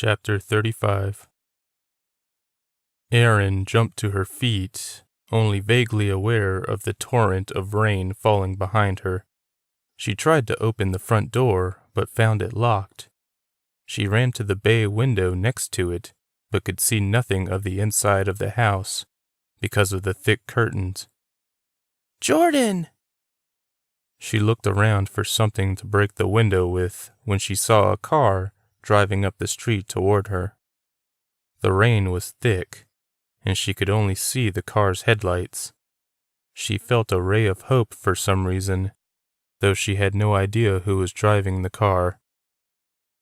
Chapter 35. Erin jumped to her feet, only vaguely aware of the torrent of rain falling behind her. She tried to open the front door, but found it locked. She ran to the bay window next to it, but could see nothing of the inside of the house because of the thick curtains. "Jordan!" She looked around for something to break the window with when she saw a car driving up the street toward her. The rain was thick, and she could only see the car's headlights. She felt a ray of hope for some reason, though she had no idea who was driving the car.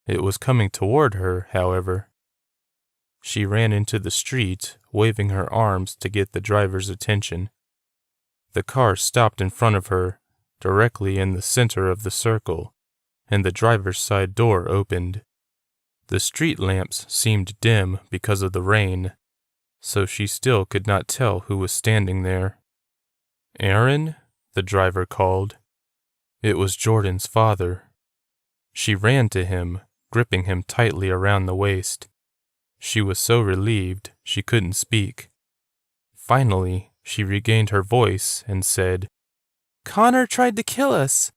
It was coming toward her, however. She ran into the street, waving her arms to get the driver's attention. The car stopped in front of her, directly in the center of the circle, and the driver's side door opened. The street lamps seemed dim because of the rain, so she still could not tell who was standing there. "Aaron?" the driver called. It was Jordan's father. She ran to him, gripping him tightly around the waist. She was so relieved she couldn't speak. Finally, she regained her voice and said, "Connor tried to kill us.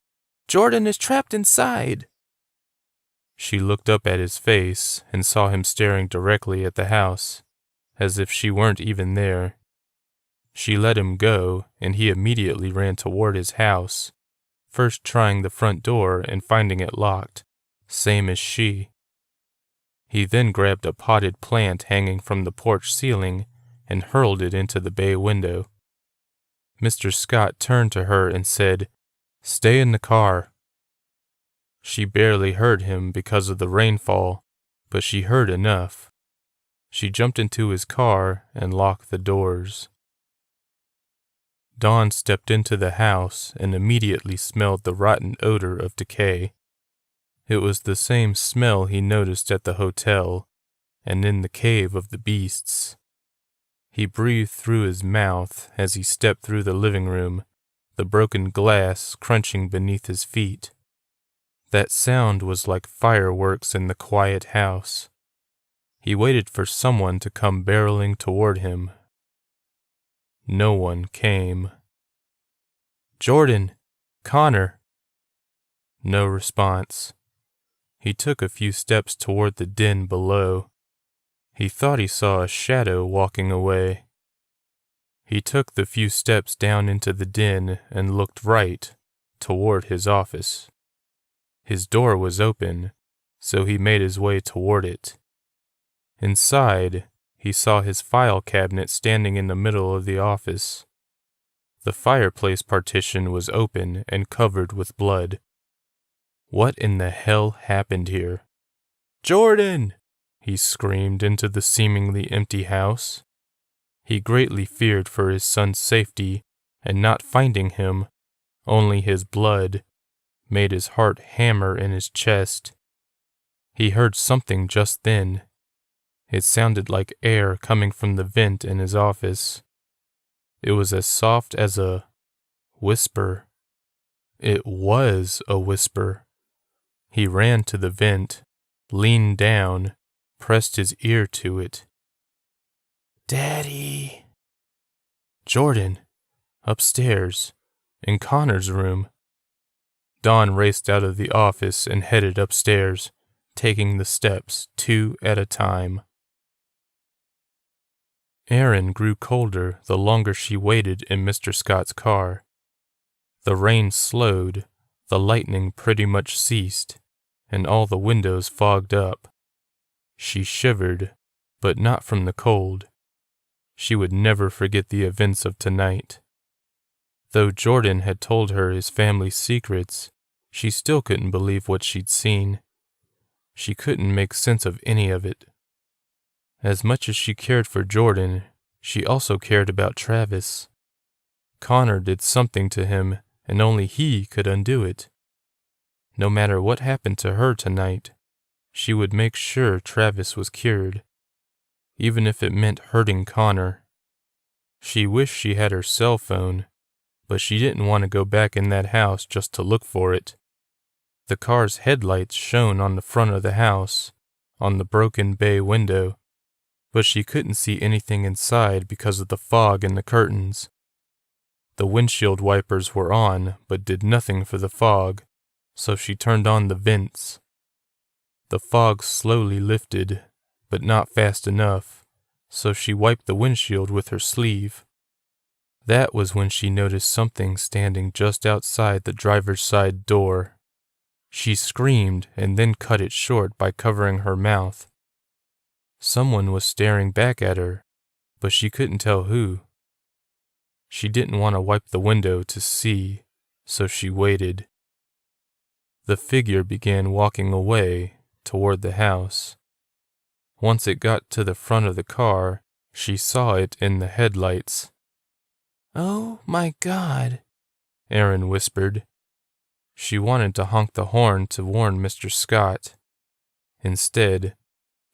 Jordan is trapped inside." She looked up at his face and saw him staring directly at the house, as if she weren't even there. She let him go, and he immediately ran toward his house, first trying the front door and finding it locked, same as she. He then grabbed a potted plant hanging from the porch ceiling and hurled it into the bay window. Mr. Scott turned to her and said, "Stay in the car." She barely heard him because of the rainfall, but she heard enough. She jumped into his car and locked the doors. Dawn stepped into the house and immediately smelled the rotten odor of decay. It was the same smell he noticed at the hotel and in the cave of the beasts. He breathed through his mouth as he stepped through the living room, the broken glass crunching beneath his feet. That sound was like fireworks in the quiet house. He waited for someone to come barreling toward him. No one came. "Jordan! Connor!" No response. He took a few steps toward the den below. He thought he saw a shadow walking away. He took the few steps down into the den and looked right, toward his office. His door was open, so he made his way toward it. Inside, he saw his file cabinet standing in the middle of the office. The fireplace partition was open and covered with blood. What in the hell happened here? "Jordan!" he screamed into the seemingly empty house. He greatly feared for his son's safety, and not finding him, only his blood, made his heart hammer in his chest. He heard something just then. It sounded like air coming from the vent in his office. It was as soft as a whisper. It was a whisper. He ran to the vent, leaned down, pressed his ear to it. "Daddy." Jordan, upstairs, in Connor's room. Dawn raced out of the office and headed upstairs, taking the steps 2 at a time. Erin grew colder the longer she waited in Mr. Scott's car. The rain slowed, the lightning pretty much ceased, and all the windows fogged up. She shivered, but not from the cold. She would never forget the events of tonight. Though Jordan had told her his family's secrets, she still couldn't believe what she'd seen. She couldn't make sense of any of it. As much as she cared for Jordan, she also cared about Travis. Connor did something to him, and only he could undo it. No matter what happened to her tonight, she would make sure Travis was cured, even if it meant hurting Connor. She wished she had her cell phone, but she didn't want to go back in that house just to look for it. The car's headlights shone on the front of the house, on the broken bay window, but she couldn't see anything inside because of the fog in the curtains. The windshield wipers were on, but did nothing for the fog, so she turned on the vents. The fog slowly lifted, but not fast enough, so she wiped the windshield with her sleeve. That was when she noticed something standing just outside the driver's side door. She screamed and then cut it short by covering her mouth. Someone was staring back at her, but she couldn't tell who. She didn't want to wipe the window to see, so she waited. The figure began walking away toward the house. Once it got to the front of the car, she saw it in the headlights. "Oh my God," Erin whispered. She wanted to honk the horn to warn Mr. Scott. Instead,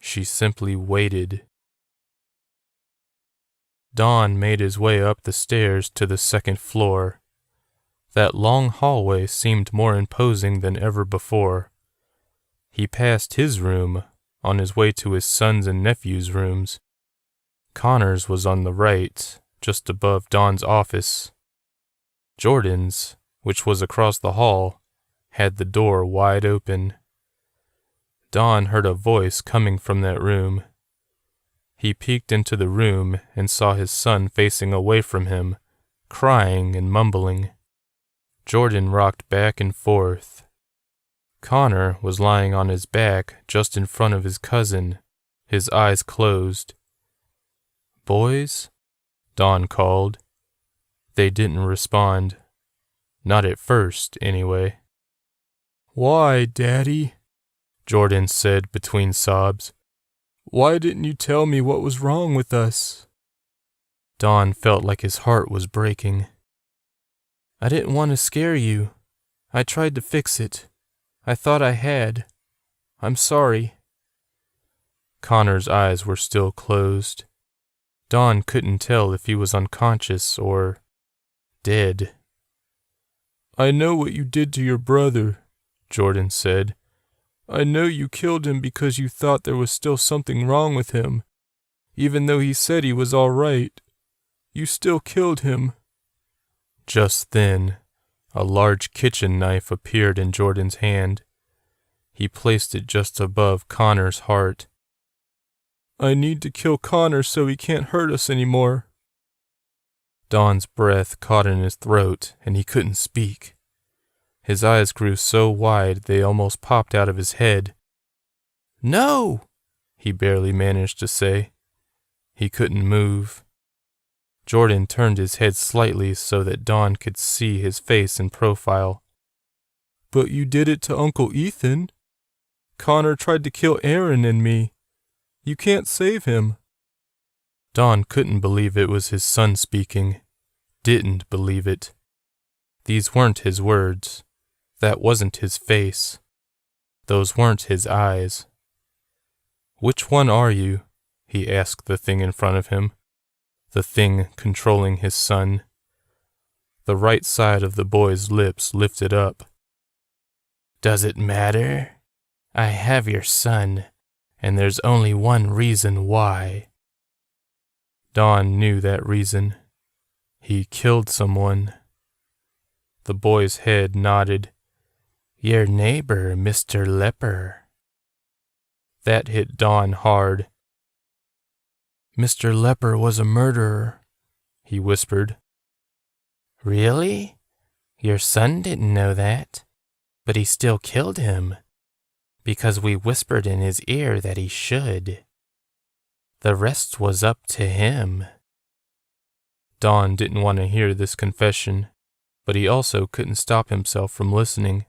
she simply waited. Don made his way up the stairs to the second floor. That long hallway seemed more imposing than ever before. He passed his room on his way to his sons' and nephews' rooms. Connor's was on the right, just above Don's office. Jordan's, which was across the hall, had the door wide open. Don heard a voice coming from that room. He peeked into the room and saw his son facing away from him, crying and mumbling. Jordan rocked back and forth. Connor was lying on his back just in front of his cousin, his eyes closed. "Boys?" Don called. They didn't respond. Not at first, anyway. "Why, Daddy?" Jordan said between sobs. "Why didn't you tell me what was wrong with us?" Don felt like his heart was breaking. "I didn't want to scare you. I tried to fix it. I thought I had. I'm sorry." Connor's eyes were still closed. Don couldn't tell if he was unconscious or dead. "I know what you did to your brother," Jordan said. "I know you killed him because you thought there was still something wrong with him, even though he said he was all right. You still killed him." Just then, a large kitchen knife appeared in Jordan's hand. He placed it just above Connor's heart. "I need to kill Connor so he can't hurt us anymore." Don's breath caught in his throat, and he couldn't speak. His eyes grew so wide they almost popped out of his head. "No!" he barely managed to say. He couldn't move. Jordan turned his head slightly so that Don could see his face in profile. "But you did it to Uncle Ethan. Connor tried to kill Erin and me. You can't save him." Don couldn't believe it was his son speaking. Didn't believe it. These weren't his words. That wasn't his face. Those weren't his eyes. "Which one are you?" he asked the thing in front of him. The thing controlling his son. The right side of the boy's lips lifted up. "Does it matter? I have your son, and there's only one reason why." Don knew that reason. He killed someone. The boy's head nodded. "Your neighbor, Mr. Lepper." That hit Don hard. "Mr. Lepper was a murderer," he whispered. "Really? Your son didn't know that, but he still killed him, because we whispered in his ear that he should. The rest was up to him." Don didn't want to hear this confession, but he also couldn't stop himself from listening.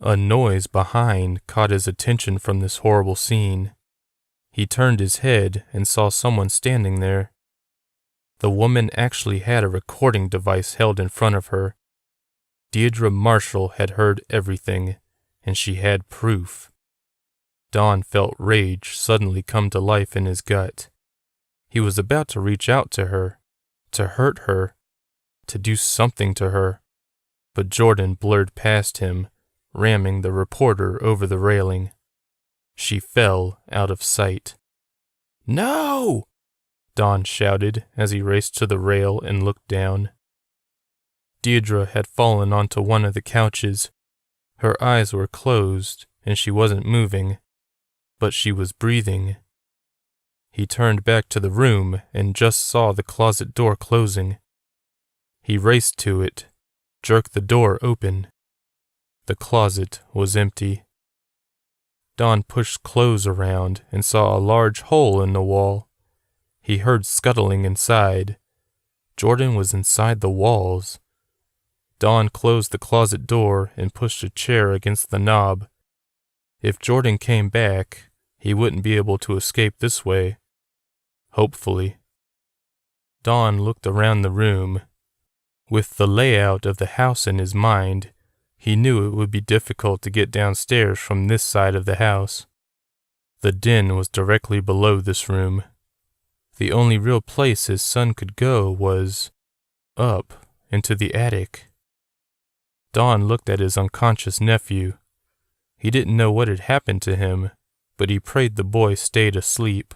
A noise behind caught his attention from this horrible scene. He turned his head and saw someone standing there. The woman actually had a recording device held in front of her. Deirdre Marshall had heard everything, and she had proof. Don felt rage suddenly come to life in his gut. He was about to reach out to her, to hurt her, to do something to her, but Jordan blurred past him, ramming the reporter over the railing. She fell out of sight. "No!" Don shouted as he raced to the rail and looked down. Deirdre had fallen onto one of the couches. Her eyes were closed and she wasn't moving, but she was breathing. He turned back to the room and just saw the closet door closing. He raced to it, jerked the door open. The closet was empty. Don pushed clothes around and saw a large hole in the wall. He heard scuttling inside. Jordan was inside the walls. Don closed the closet door and pushed a chair against the knob. If Jordan came back, he wouldn't be able to escape this way. Hopefully. Don looked around the room. With the layout of the house in his mind, he knew it would be difficult to get downstairs from this side of the house. The den was directly below this room. The only real place his son could go was up into the attic. Don looked at his unconscious nephew. He didn't know what had happened to him, but he prayed the boy stayed asleep.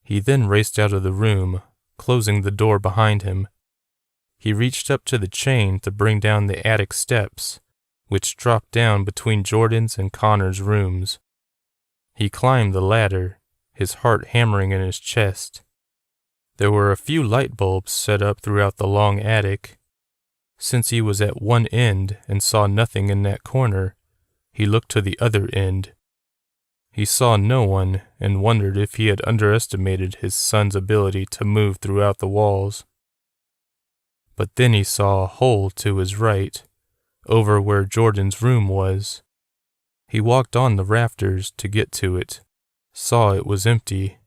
He then raced out of the room, closing the door behind him. He reached up to the chain to bring down the attic steps, which dropped down between Jordan's and Connor's rooms. He climbed the ladder, his heart hammering in his chest. There were a few light bulbs set up throughout the long attic. Since he was at one end and saw nothing in that corner, he looked to the other end. He saw no one and wondered if he had underestimated his son's ability to move throughout the walls. But then he saw a hole to his right, over where Jordan's room was. He walked on the rafters to get to it, saw it was empty.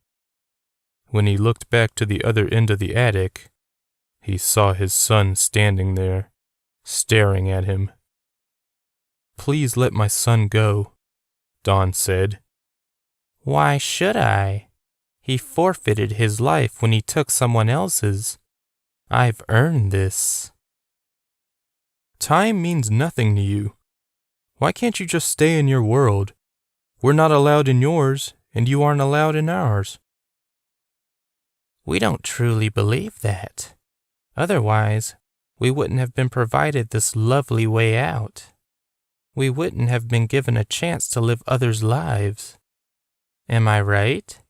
When he looked back to the other end of the attic, he saw his son standing there, staring at him. "Please let my son go," Don said. "Why should I? He forfeited his life when he took someone else's. I've earned this." "Time means nothing to you. Why can't you just stay in your world? We're not allowed in yours, and you aren't allowed in ours." "We don't truly believe that. Otherwise, we wouldn't have been provided this lovely way out. We wouldn't have been given a chance to live others' lives. Am I right?"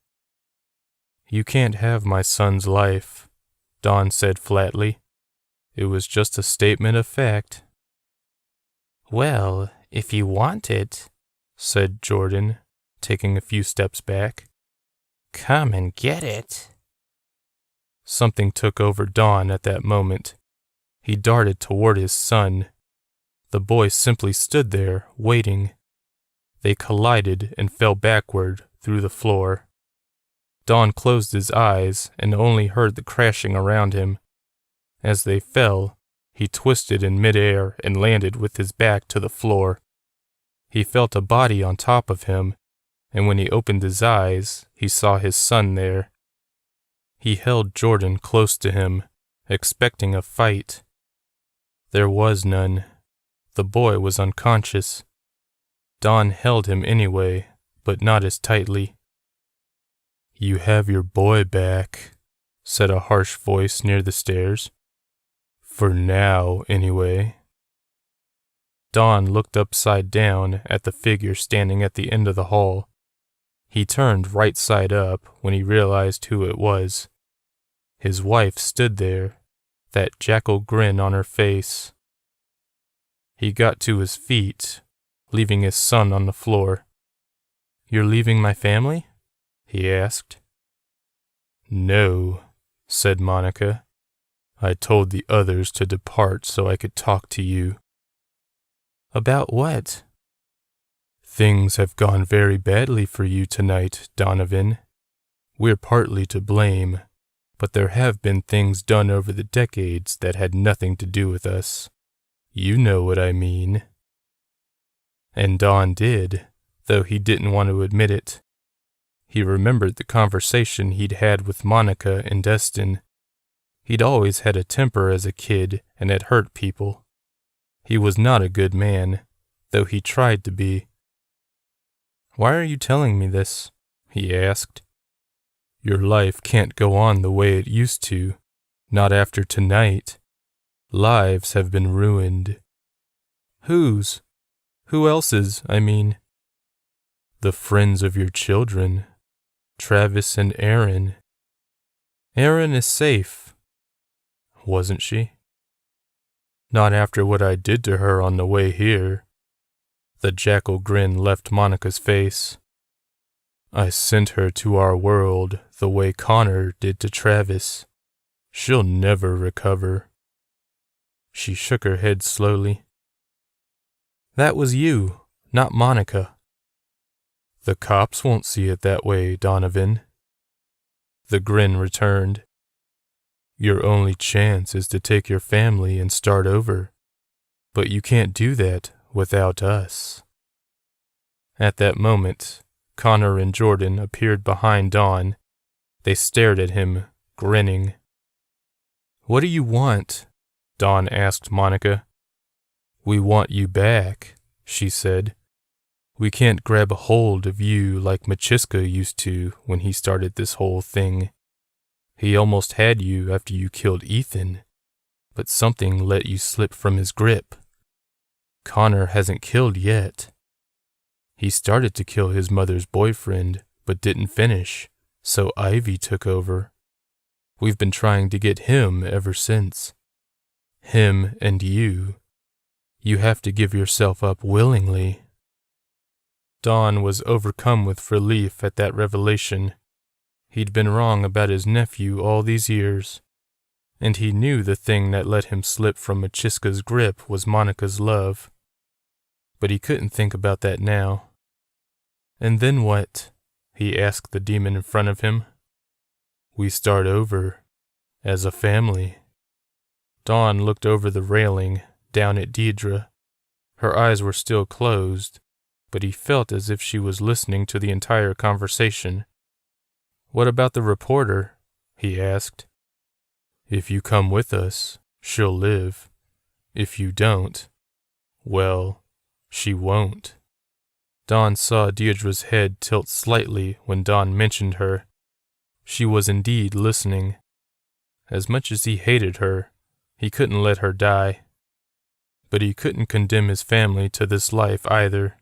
"You can't have my son's life," Don said flatly. "It was just a statement of fact." "Well, if you want it," said Jordan, taking a few steps back, "come and get it." Something took over Don at that moment. He darted toward his son. The boy simply stood there, waiting. They collided and fell backward through the floor. Don closed his eyes and only heard the crashing around him. As they fell, he twisted in midair and landed with his back to the floor. He felt a body on top of him, and when he opened his eyes, he saw his son there. He held Jordan close to him, expecting a fight. There was none. The boy was unconscious. Don held him anyway, but not as tightly. "You have your boy back," said a harsh voice near the stairs. "For now, anyway." Don looked upside down at the figure standing at the end of the hall. He turned right side up when he realized who it was. His wife stood there, that jackal grin on her face. He got to his feet, leaving his son on the floor. "You're leaving my family?" he asked. "No," said Monica. "I told the others to depart so I could talk to you." "About what?" "Things have gone very badly for you tonight, Donovan. We're partly to blame, but there have been things done over the decades that had nothing to do with us. You know what I mean." And Don did, though he didn't want to admit it. He remembered the conversation he'd had with Monica and Destin. He'd always had a temper as a kid and had hurt people. He was not a good man, though he tried to be. Why are you telling me this? He asked. Your life can't go on the way it used to, not after tonight. Lives have been ruined. Whose? Who else's, I mean? The friends of your children, Travis and Aaron. Aaron is safe. Wasn't she? Not after what I did to her on the way here. The jackal grin left Monica's face. I sent her to our world the way Connor did to Travis. She'll never recover. She shook her head slowly. That was you, not Monica. The cops won't see it that way, Donovan. The grin returned. Your only chance is to take your family and start over. But you can't do that without us. At that moment, Connor and Jordan appeared behind Dawn. They stared at him, grinning. What do you want? Dawn asked Monica. We want you back, she said. We can't grab a hold of you like Machiska used to when he started this whole thing. He almost had you after you killed Ethan, but something let you slip from his grip. Connor hasn't killed yet. He started to kill his mother's boyfriend, but didn't finish, so Ivy took over. We've been trying to get him ever since. Him and you. You have to give yourself up willingly. Dawn was overcome with relief at that revelation. He'd been wrong about his nephew all these years, and he knew the thing that let him slip from Machiska's grip was Monica's love. But he couldn't think about that now. And then what? He asked the demon in front of him. We start over, as a family. Dawn looked over the railing, down at Deidre. Her eyes were still closed, but he felt as if she was listening to the entire conversation. What about the reporter? He asked. If you come with us, she'll live. If you don't, well, she won't. Dawn saw Deidre's head tilt slightly when Dawn mentioned her. She was indeed listening. As much as he hated her, he couldn't let her die. But he couldn't condemn his family to this life either.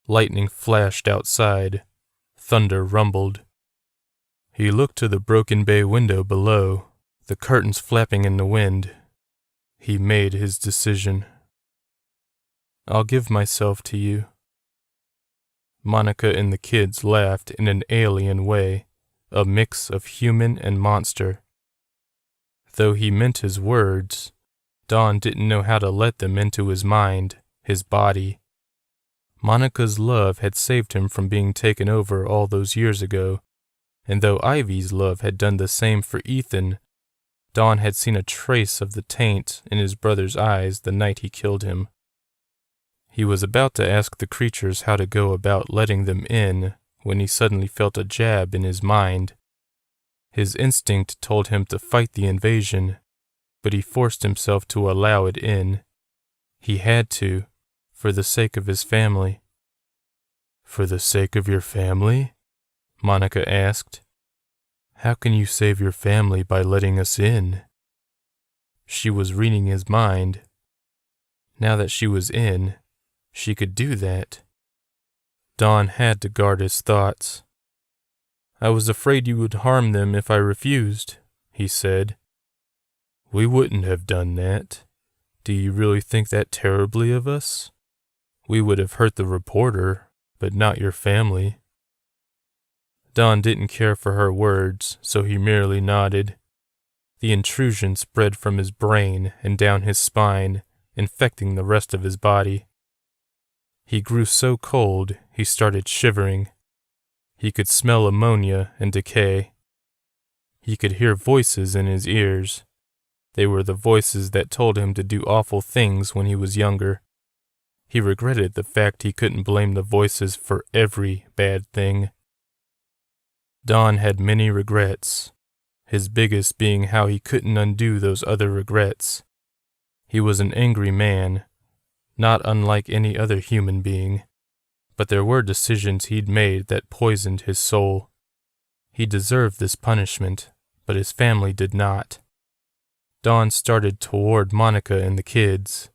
Lightning flashed outside. Thunder rumbled. He looked to the broken bay window below, the curtains flapping in the wind. He made his decision. I'll give myself to you. Monica and the kids laughed in an alien way, a mix of human and monster. Though he meant his words, Dawn didn't know how to let them into his mind, his body. Monica's love had saved him from being taken over all those years ago, and though Ivy's love had done the same for Ethan, Dawn had seen a trace of the taint in his brother's eyes the night he killed him. He was about to ask the creatures how to go about letting them in when he suddenly felt a jab in his mind. His instinct told him to fight the invasion, but he forced himself to allow it in. He had to, for the sake of his family. For the sake of your family? Monica asked. How can you save your family by letting us in? She was reading his mind. Now that she was in, she could do that. Dawn had to guard his thoughts. I was afraid you would harm them if I refused, he said. We wouldn't have done that. Do you really think that terribly of us? We would have hurt the reporter, but not your family. Dawn didn't care for her words, so he merely nodded. The intrusion spread from his brain and down his spine, infecting the rest of his body. He grew so cold, he started shivering. He could smell ammonia and decay. He could hear voices in his ears. They were the voices that told him to do awful things when he was younger. He regretted the fact he couldn't blame the voices for every bad thing. Dawn had many regrets, his biggest being how he couldn't undo those other regrets. He was an angry man, not unlike any other human being, but there were decisions he'd made that poisoned his soul. He deserved this punishment, but his family did not. Dawn started toward Monica and the kids.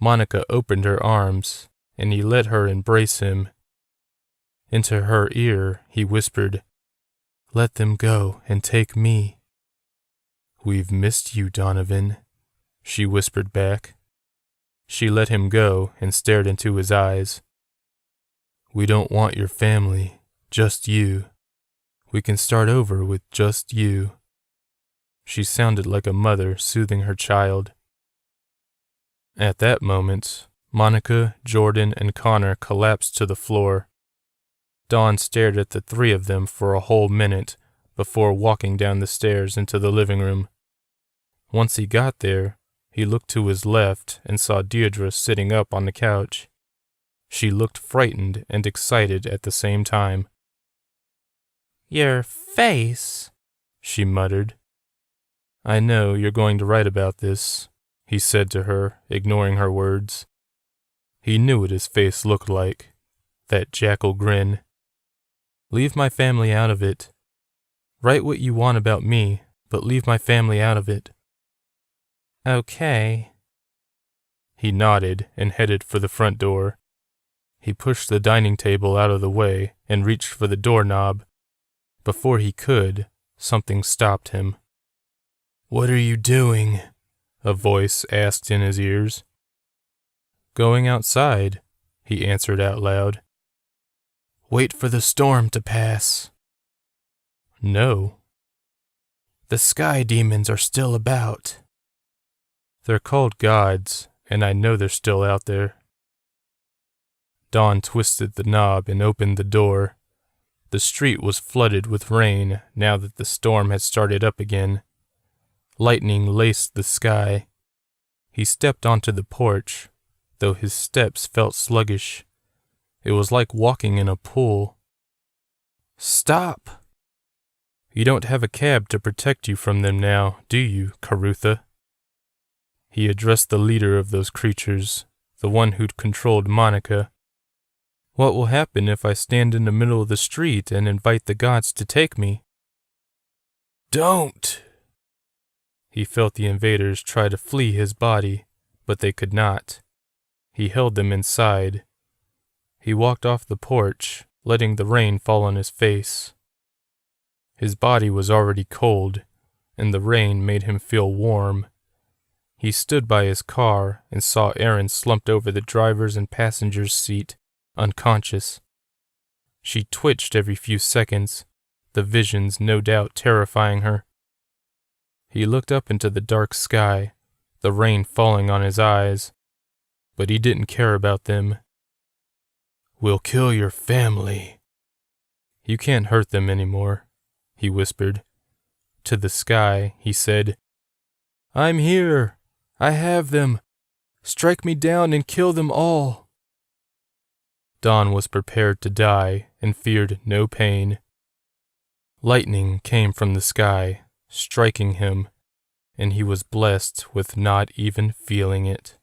Monica opened her arms, and he let her embrace him. Into her ear, he whispered, "Let them go and take me." "We've missed you, Donovan," she whispered back. She let him go and stared into his eyes. "We don't want your family, just you. We can start over with just you." She sounded like a mother soothing her child. At that moment, Monica, Jordan, and Connor collapsed to the floor. Dawn stared at the three of them for a whole minute before walking down the stairs into the living room. Once he got there, he looked to his left and saw Deirdre sitting up on the couch. She looked frightened and excited at the same time. "Your face," she muttered. "I know you're going to write about this," he said to her, ignoring her words. He knew what his face looked like, that jackal grin. "Leave my family out of it. Write what you want about me, but leave my family out of it." "Okay." He nodded and headed for the front door. He pushed the dining table out of the way and reached for the doorknob. Before he could, something stopped him. "What are you doing?" a voice asked in his ears. "Going outside," he answered out loud. "Wait for the storm to pass." "No." "The sky demons are still about." "They're called gods, and I know they're still out there." Dawn twisted the knob and opened the door. The street was flooded with rain now that the storm had started up again. Lightning laced the sky. He stepped onto the porch, though his steps felt sluggish. It was like walking in a pool. "Stop!" "You don't have a cab to protect you from them now, do you, Carutha?" He addressed the leader of those creatures, the one who'd controlled Monica. "What will happen if I stand in the middle of the street and invite the gods to take me?" "Don't!" He felt the invaders try to flee his body, but they could not. He held them inside. He walked off the porch, letting the rain fall on his face. His body was already cold, and the rain made him feel warm. He stood by his car and saw Erin slumped over the driver's and passenger's seat, unconscious. She twitched every few seconds, the visions no doubt terrifying her. He looked up into the dark sky, the rain falling on his eyes, but he didn't care about them. "We'll kill your family." "You can't hurt them anymore," he whispered. To the sky, he said, "I'm here. I have them. Strike me down and kill them all." Dawn was prepared to die and feared no pain. Lightning came from the sky, striking him, and he was blessed with not even feeling it.